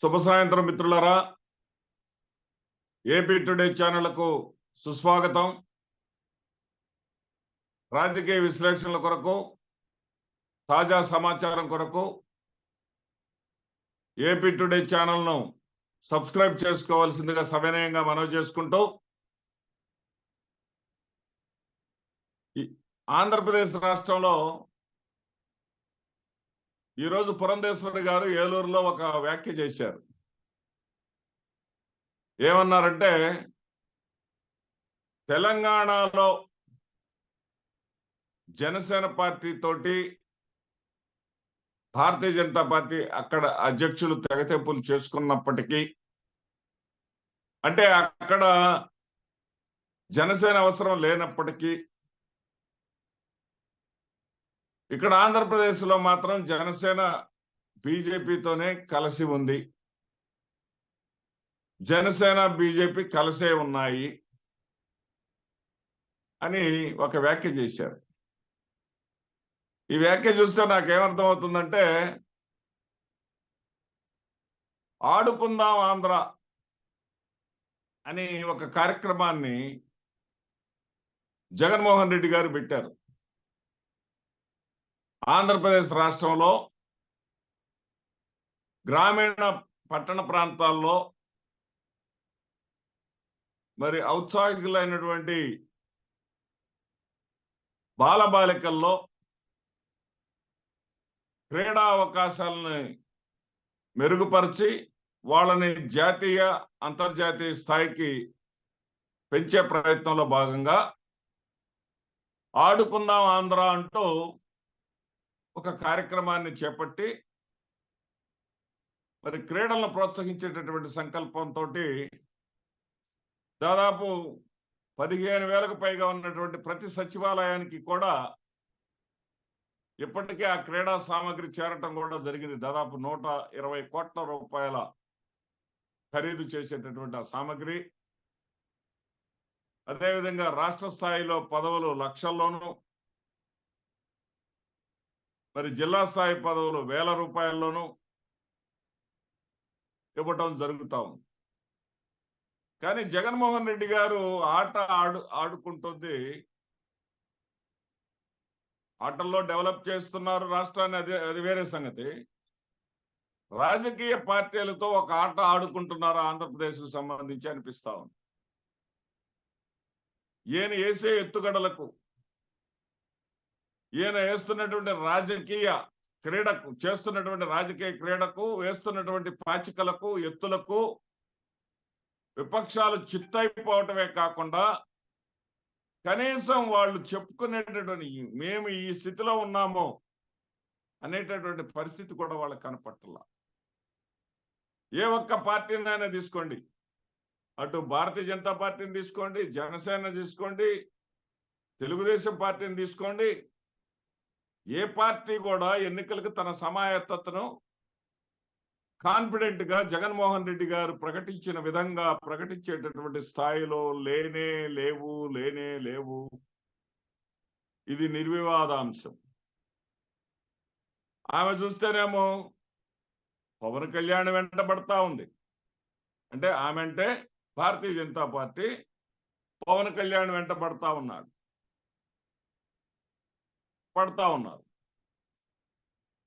శుభ సాయంత్రం మిత్రులారా. ఏపీ టుడే ఛానళ్లకు సుస్వాగతం. రాజకీయ విశ్లేషణల కొరకు, తాజా సమాచారం కొరకు ఏపీ టుడే ఛానల్ను సబ్స్క్రైబ్ చేసుకోవాల్సిందిగా సవినయంగా మనవి చేసుకుంటూ, ఆంధ్రప్రదేశ్ రాష్ట్రంలో ఈరోజు పురంధేశ్వరి గారు ఏలూరులో ఒక వ్యాఖ్య చేశారు. ఏమన్నారంటే, తెలంగాణలో జనసేన పార్టీ తోటి భారతీయ జనతా పార్టీ అక్కడ అధ్యక్షులు తెగతెంపులు చేసుకున్నప్పటికీ, అంటే అక్కడ జనసేన అవసరం లేనప్పటికీ, ఇక్కడ ఆంధ్రప్రదేశ్లో మాత్రం జనసేన బీజేపీతోనే కలిసి ఉంది. జనసేన బీజేపీ కలిసే ఉన్నాయి అని ఒక వ్యాఖ్య చేశారు. ఈ వ్యాఖ్య చూస్తే నాకేమర్థం అవుతుందంటే, ఆడుకుందాం ఆంధ్ర అని ఒక కార్యక్రమాన్ని జగన్మోహన్ రెడ్డి గారు పెట్టారు. ఆంధ్రప్రదేశ్ రాష్ట్రంలో గ్రామీణ పట్టణ ప్రాంతాల్లో మరి ఔత్సాహికులైనటువంటి బాలబాలికల్లో క్రీడా అవకాశాలను మెరుగుపరిచి వాళ్ళని జాతీయ అంతర్జాతీయ స్థాయికి పెంచే ప్రయత్నంలో భాగంగా ఆడుకుందాం ఆంధ్ర అంటూ ఒక కార్యక్రమాన్ని చేపట్టి మరి క్రీడలను ప్రోత్సహించేటటువంటి సంకల్పంతో దాదాపు 15,000కు పైగా ఉన్నటువంటి ప్రతి సచివాలయానికి కూడా ఇప్పటికే ఆ క్రీడా సామగ్రి చేరటం కూడా జరిగింది. దాదాపు 120 కోట్ల రూపాయల ఖరీదు చేసేటటువంటి ఆ సామగ్రి. అదేవిధంగా రాష్ట్ర స్థాయిలో పదవులు లక్షల్లోనూ, మరి జిల్లా స్థాయి పదవులు వేల రూపాయల్లోనూ ఇవ్వటం జరుగుతా ఉంది. కానీ జగన్మోహన్ రెడ్డి గారు ఆట ఆడుకుంటుంది, ఆటల్లో డెవలప్ చేస్తున్నారు రాష్ట్రాన్ని, అది వేరే సంగతి. రాజకీయ పార్టీలతో ఒక ఆట ఆడుకుంటున్నారు ఆంధ్రప్రదేశ్కు సంబంధించి అనిపిస్తా ఉంది. ఈయన వేసే ఎత్తుగడలకు, ఈయన వేస్తున్నటువంటి రాజకీయ క్రీడకు, చేస్తున్నటువంటి రాజకీయ క్రీడకు, వేస్తున్నటువంటి పాచికలకు, ఎత్తులకు విపక్షాలు చిత్తైపోవటమే కాకుండా కనీసం వాళ్ళు చెప్పుకునేటటువంటి మేము ఈ స్థితిలో ఉన్నాము అనేటటువంటి పరిస్థితి కూడా వాళ్ళకి కనపట్టాల. ఏ ఒక్క పార్టీనైనా తీసుకోండి, అటు భారతీయ జనతా పార్టీని తీసుకోండి, జనసేన తీసుకోండి, తెలుగుదేశం పార్టీని తీసుకోండి, ఏ పార్టీ కూడా ఎన్నికలకు తన సమాయత్తతను కాన్ఫిడెంట్ గా జగన్మోహన్ రెడ్డి గారు ప్రకటించిన విధంగా ప్రకటించేటటువంటి స్థాయిలో లేనే లేవు. ఇది నిర్వివాదాంశం. ఆమె చూస్తేనేమో పవన్ కళ్యాణ్ వెంటబడతా ఉంది. అంటే ఆమె అంటే భారతీయ జనతా పార్టీ పవన్ కళ్యాణ్ వెంట పడతా ఉన్నారు.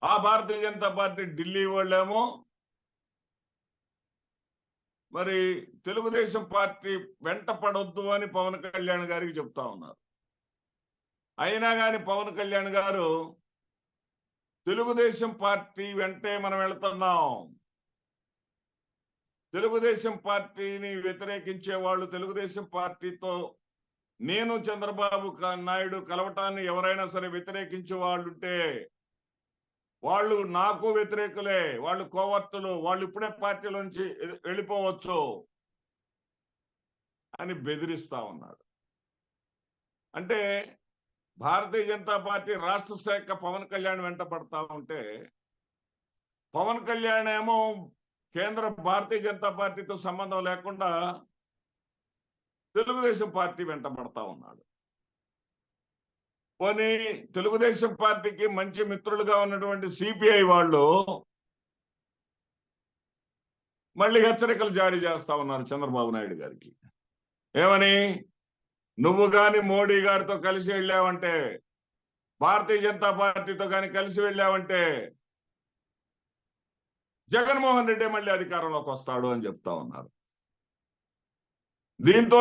ఆ భారతీయ జనతా పార్టీ ఢిల్లీ వాళ్ళేమో మరి తెలుగుదేశం పార్టీ వెంట పడొద్దు అని పవన్ కళ్యాణ్ గారికి చెప్తా ఉన్నారు. అయినా కానీ పవన్ కళ్యాణ్ గారు తెలుగుదేశం పార్టీ వెంటే మనం వెళ్తున్నాం, తెలుగుదేశం పార్టీని వ్యతిరేకించే వాళ్ళు, తెలుగుదేశం పార్టీతో నేను చంద్రబాబు నాయుడు కలవటాన్ని ఎవరైనా సరే వ్యతిరేకించే వాళ్ళు ఉంటే వాళ్ళు నాకు వ్యతిరేకులే, వాళ్ళు కోవర్తులు, వాళ్ళు ఇప్పుడే పార్టీలోంచి వెళ్ళిపోవచ్చు అని బెదిరిస్తా ఉన్నాడు. అంటే భారతీయ జనతా పార్టీ రాష్ట్ర శాఖ పవన్ కళ్యాణ్ వెంట పడతా ఉంటే, పవన్ కళ్యాణ్ ఏమో కేంద్ర భారతీయ జనతా పార్టీతో సంబంధం లేకుండా తెలుగుదేశం పార్టీ వెంట పడతా ఉన్నాడు. పోనీ తెలుగుదేశం పార్టీకి మంచి మిత్రులుగా ఉన్నటువంటి సిపిఐ వాళ్ళు మళ్ళీ హెచ్చరికలు జారీ చేస్తా ఉన్నారు చంద్రబాబు నాయుడు గారికి. ఏమని? నువ్వు గాని మోడీ గారితో కలిసి వెళ్ళావంటే, భారతీయ జనతా పార్టీతో కానీ కలిసి వెళ్ళావంటే జగన్మోహన్ రెడ్డి మళ్ళీ అధికారంలోకి వస్తాడు అని చెప్తా ఉన్నారు. దీంతో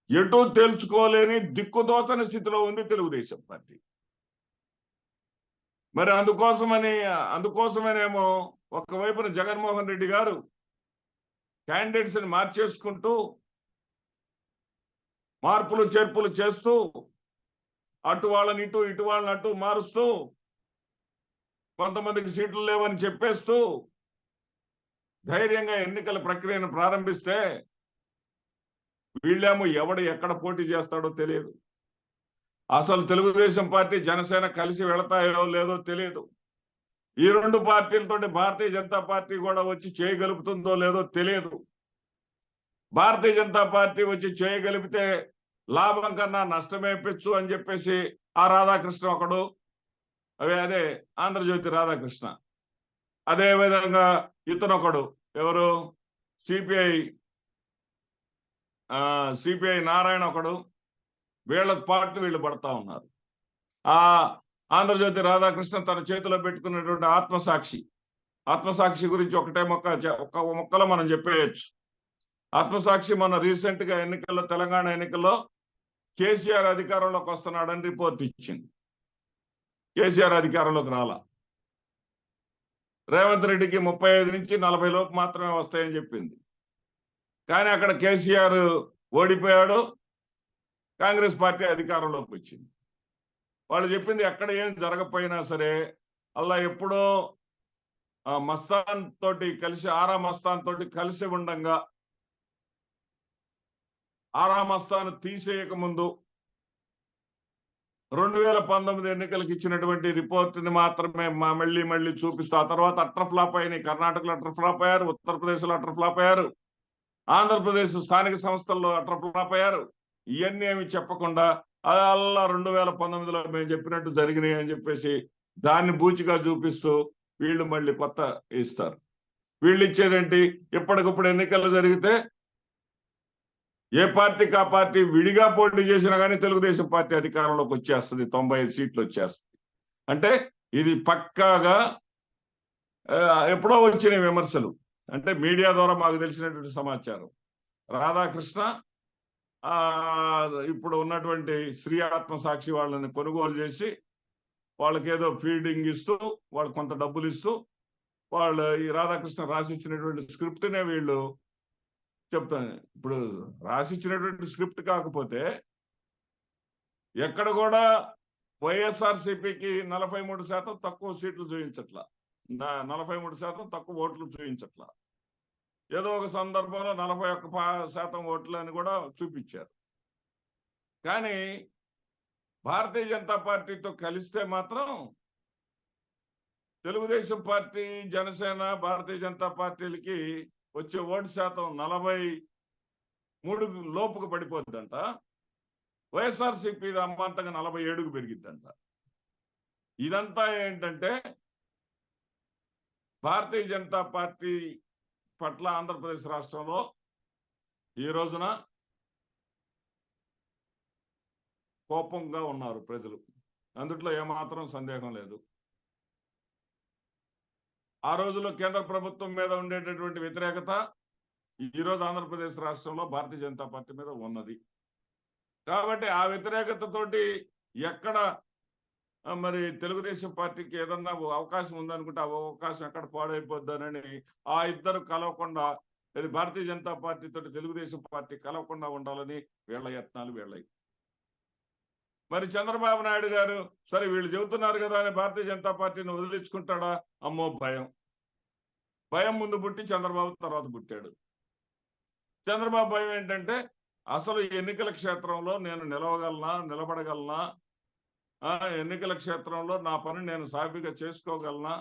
ఎటు తెలుసుకోలేని దిక్కుదోచని స్థితిలో ఉంది తెలుగుదేశం పార్టీ. మరి అందుకోసమేనేమో ఒకవైపున జగన్మోహన్ రెడ్డి గారు క్యాండిడేట్స్ ని మార్చేసుకుంటూ మార్పులు చేర్పులు చేస్తూ అటు వాళ్ళని ఇటు వాళ్ళని అటు మారుస్తూ కొంతమందికి సీట్లు లేవని చెప్పేస్తూ ధైర్యంగా ఎన్నికల ప్రక్రియను ప్రారంభిస్తే వీళ్ళేమో ఎవడు ఎక్కడ పోటీ చేస్తాడో తెలియదు. అసలు తెలుగుదేశం పార్టీ జనసేన కలిసి వెళతాయో లేదో తెలియదు. ఈ రెండు పార్టీలతోటి భారతీయ జనతా పార్టీ కూడా వచ్చి చేయగలుగుతుందో లేదో తెలియదు. భారతీయ జనతా పార్టీ వచ్చి చేయగలిగితే లాభం కన్నా నష్టమే పెచ్చు అని చెప్పేసి ఆ రాధాకృష్ణ ఒకడు, అదే ఆంధ్రజ్యోతి రాధాకృష్ణ, అదే విధంగా ఇతనొకడు ఎవరు సిపిఐ నారాయణ ఒకడు, వీళ్ళ పార్టీ వీళ్ళు పడతా ఉన్నారు. ఆ ఆంధ్రజ్యోతి రాధాకృష్ణ తన చేతిలో పెట్టుకున్నటువంటి ఆత్మసాక్షి గురించి ఒకటే ఒక్క మొక్కలో మనం చెప్పేయచ్చు. ఆత్మసాక్షి మన రీసెంట్ గా తెలంగాణ ఎన్నికల్లో కేసీఆర్ అధికారంలోకి వస్తున్నాడని రిపోర్ట్ ఇచ్చింది. కేసీఆర్ అధికారంలోకి రాలా. రేవంత్ రెడ్డికి 35 నుంచి 40 లోపు మాత్రమే వస్తాయని చెప్పింది. కానీ అక్కడ కేసీఆర్ ఓడిపోయాడు, కాంగ్రెస్ పార్టీ అధికారంలోకి వచ్చింది. వాళ్ళు చెప్పింది ఎక్కడ ఏం జరగకపోయినా సరే అలా ఎప్పుడో మస్తాన్ తోటి కలిసి మస్తాన్ తోటి కలిసి ఉండంగా మస్తాన్ తీసేయక ముందు 2019 ఎన్నికలకు ఇచ్చినటువంటి రిపోర్ట్ని మాత్రమే మళ్ళీ చూపిస్తూ ఆ తర్వాత అట్టర్ ఫ్లాప్ అయినాయి. కర్ణాటకలో అట్టర్ ఫ్లాప్ అయ్యారు, ఉత్తరప్రదేశ్లో అట్టర్ ఫ్లాప్ అయ్యారు, ఆంధ్రప్రదేశ్ స్థానిక సంస్థల్లో అట్టర్ ఫ్లాప్ అయ్యారు. ఇవన్నీ ఏమి చెప్పకుండా అలా 2019లో మేము చెప్పినట్టు జరిగినాయి అని చెప్పేసి దాన్ని బూచిగా చూపిస్తూ వీళ్ళు మళ్ళీ కొత్త ఇస్తారు. వీళ్ళు ఇచ్చేదేంటి? ఎప్పటికప్పుడు ఎన్నికలు జరిగితే ఏ పార్టీకి ఆ పార్టీ విడిగా పోటీ చేసినా కానీ తెలుగుదేశం పార్టీ అధికారంలోకి వచ్చేస్తుంది, 95 సీట్లు వచ్చేస్తుంది. అంటే ఇది పక్కాగా ఎప్పుడో వచ్చిన విమర్శలు. అంటే మీడియా ద్వారా మాకు తెలిసినటువంటి సమాచారం. రాధాకృష్ణ ఇప్పుడు ఉన్నటువంటి శ్రీ ఆత్మసాక్షి వాళ్ళని కొనుగోలు చేసి వాళ్ళకి ఏదో ఫీడింగ్ ఇస్తూ వాళ్ళు కొంత డబ్బులు ఇస్తూ వాళ్ళు ఈ రాధాకృష్ణ రాసిచ్చినటువంటి స్క్రిప్ట్నే వీళ్ళు చెప్తాను. ఇప్పుడు రాసిచ్చినటువంటి స్క్రిప్ట్ కాకపోతే ఎక్కడ కూడా వైఎస్ఆర్సీపీకి 43% తక్కువ సీట్లు చూపించట్లా, 43% తక్కువ ఓట్లు చూపించట్లా. ఏదో ఒక సందర్భంలో 41% ఓట్లు అని కూడా చూపించారు. కానీ భారతీయ జనతా పార్టీతో కలిస్తే మాత్రం తెలుగుదేశం పార్టీ, జనసేన, భారతీయ జనతా పార్టీలకి వచ్చే ఓటు శాతం 43 లోపుకు పడిపోద్దంట. వైఎస్ఆర్సీపీ అమ్మంతగా 47కు పెరిగిద్దంట. ఇదంతా ఏంటంటే భారతీయ జనతా పార్టీ పట్ల ఆంధ్రప్రదేశ్ రాష్ట్రంలో ఈ రోజున కోపంగా ఉన్నారు ప్రజలు. అందుట్లో ఏమాత్రం సందేహం లేదు. ఆ రోజుల్లో కేంద్ర ప్రభుత్వం మీద ఉండేటటువంటి వ్యతిరేకత ఈ రోజు ఆంధ్రప్రదేశ్ రాష్ట్రంలో భారతీయ జనతా పార్టీ మీద ఉన్నది. కాబట్టి ఆ వ్యతిరేకతతోటి ఎక్కడ మరి తెలుగుదేశం పార్టీకి ఏదన్నా అవకాశం ఉందనుకుంటే ఆ అవకాశం ఎక్కడ పాడైపోద్దానని ఆ ఇద్దరు కలవకుండా, అది భారతీయ జనతా పార్టీ తోటి తెలుగుదేశం పార్టీ కలవకుండా ఉండాలని వీళ్ళ యత్నాలు వీళ్ళవి. మరి చంద్రబాబు నాయుడు గారు సరే వీళ్ళు చెబుతున్నారు కదా అని భారతీయ జనతా పార్టీని వదిలించుకుంటాడా? అమ్మో భయం ముందు పుట్టి చంద్రబాబు తర్వాత పుట్టాడు. చంద్రబాబు భయం ఏంటంటే అసలు ఎన్నికల క్షేత్రంలో నేను నిలబడగలనా, ఎన్నికల క్షేత్రంలో నా పని నేను సాఫీగా చేసుకోగలనా,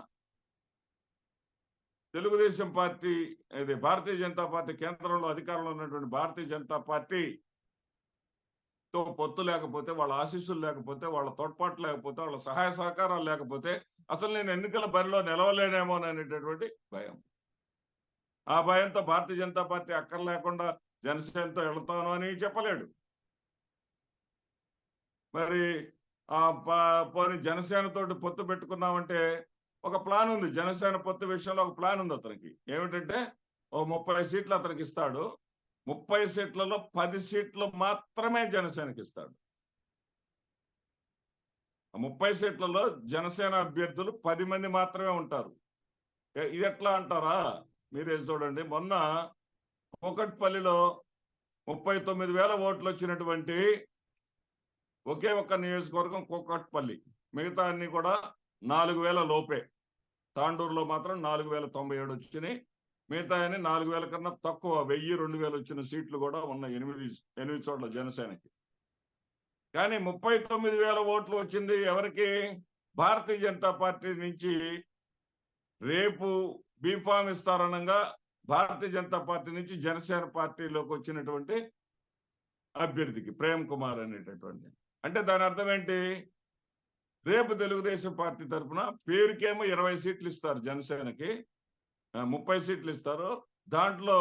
తెలుగుదేశం పార్టీ ఇది భారతీయ జనతా పార్టీ కేంద్రంలో అధికారంలో ఉన్నటువంటి భారతీయ జనతా పార్టీతో పొత్తు లేకపోతే, వాళ్ళ ఆశీస్సులు లేకపోతే, వాళ్ళ తోడ్పాటు లేకపోతే, వాళ్ళ సహాయ సహకారాలు లేకపోతే అసలు నేను ఎన్నికల బరిలో నిలవలేనేమోననేటటువంటి భయం. ఆ భయంతో భారతీయ జనతా పార్టీ అక్కర్లేకుండా జనసేనతో వెళ్తాను అని చెప్పలేడు. మరి పోనీ జనసేనతోటి పొత్తు పెట్టుకున్నామంటే ఒక ప్లాన్ ఉంది. జనసేన పొత్తు విషయంలో ఒక ప్లాన్ ఉంది అతనికి. ఏమిటంటే ఓ 30 సీట్లు అతనికి ఇస్తాడు. 30 సీట్లలో 10 సీట్లు మాత్రమే జనసేనకి ఇస్తాడు. 30 సీట్లలో జనసేన అభ్యర్థులు 10 మంది మాత్రమే ఉంటారు. ఇది ఎట్లా అంటారా? మీరే చూడండి. మొన్న కూకట్పల్లిలో 39,000 ఓట్లు వచ్చినటువంటి ఒకే ఒక్క నియోజకవర్గం కూకట్పల్లి. మిగతా అన్ని కూడా 4,000 లోపే. తాండూరులో మాత్రం 4,097 వచ్చినాయి. మిగతా అన్ని 4,000 కన్నా తక్కువ 1,000, 2,000 వచ్చిన సీట్లు కూడా ఉన్నాయి 8 చోట్ల జనసేనకి. కానీ 39,000 ఓట్లు వచ్చింది ఎవరికి? భారతీయ జనతా పార్టీ నుంచి రేపు బీఫామ్ ఇస్తారనంగా భారతీయ జనతా పార్టీ నుంచి జనసేన పార్టీలోకి వచ్చినటువంటి అభ్యర్థికి ప్రేమ్ కుమార్ అనేటటువంటి. అంటే దాని అర్థం ఏంటి? రేపు తెలుగుదేశం పార్టీ తరఫున పేరుకేమో 20 సీట్లు ఇస్తారు జనసేనకి, 30 సీట్లు ఇస్తారు. దాంట్లో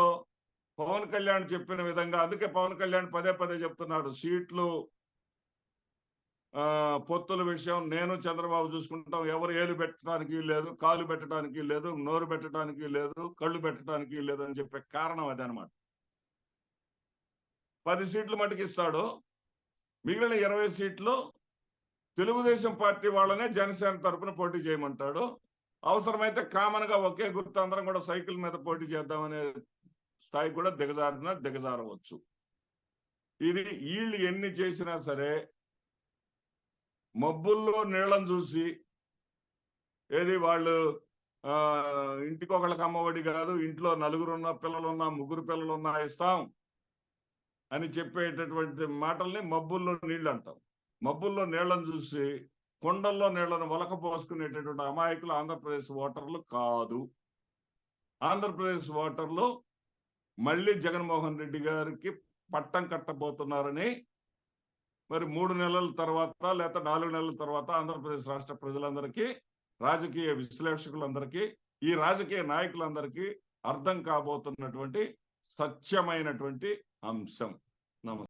పవన్ కళ్యాణ్ చెప్పిన విధంగా, అందుకే పవన్ కళ్యాణ్ పదే పదే చెప్తున్నాడు, సీట్లు పొత్తుల విషయం నేను చంద్రబాబు చూసుకుంటాం, ఎవరు ఏలు పెట్టడానికి లేదు, కాలు పెట్టడానికి లేదు, నోరు పెట్టడానికి లేదు, కళ్ళు పెట్టడానికి లేదు అని చెప్పే కారణం అదనమాట. 10 సీట్లు మటుకు ఇస్తాడు. మిగిలిన 20 సీట్లు తెలుగుదేశం పార్టీ వాళ్ళనే జనసేన తరఫున పోటీ చేయమంటాడు. అవసరమైతే కామన్ గా ఒకే గుర్తు అందరం కూడా సైకిల్ మీద పోటీ చేద్దామనే స్థాయి కూడా దిగజారవచ్చు. ఇది వీళ్ళు ఎన్ని చేసినా సరే మబ్బుల్లో నీళ్ళని చూసి, ఏది వాళ్ళు ఇంటికి ఒకళ్ళకి అమ్మఒడి కాదు, ఇంట్లో 4 పిల్లలున్నా 3 పిల్లలున్నా ఇస్తాం అని చెప్పేటటువంటి మాటల్ని మబ్బుల్లో నీళ్ళు అంటాం. మబ్బుల్లో నీళ్లను చూసి కొండల్లో నీళ్లను ఒలకపోసుకునేటటువంటి అమాయకులు ఆంధ్రప్రదేశ్ ఓటర్లు కాదు. ఆంధ్రప్రదేశ్ ఓటర్లు మళ్ళీ జగన్మోహన్ రెడ్డి గారికి పట్టం కట్టబోతున్నారని మరి 3 నెలల తర్వాత లేదా 4 నెలల తర్వాత ఆంధ్రప్రదేశ్ రాష్ట్ర ప్రజలందరికీ, రాజకీయ విశ్లేషకులందరికీ, ఈ రాజకీయ నాయకులందరికీ అర్థం కాబోతున్నటువంటి సత్యమైనటువంటి అంశం. నమస్తే.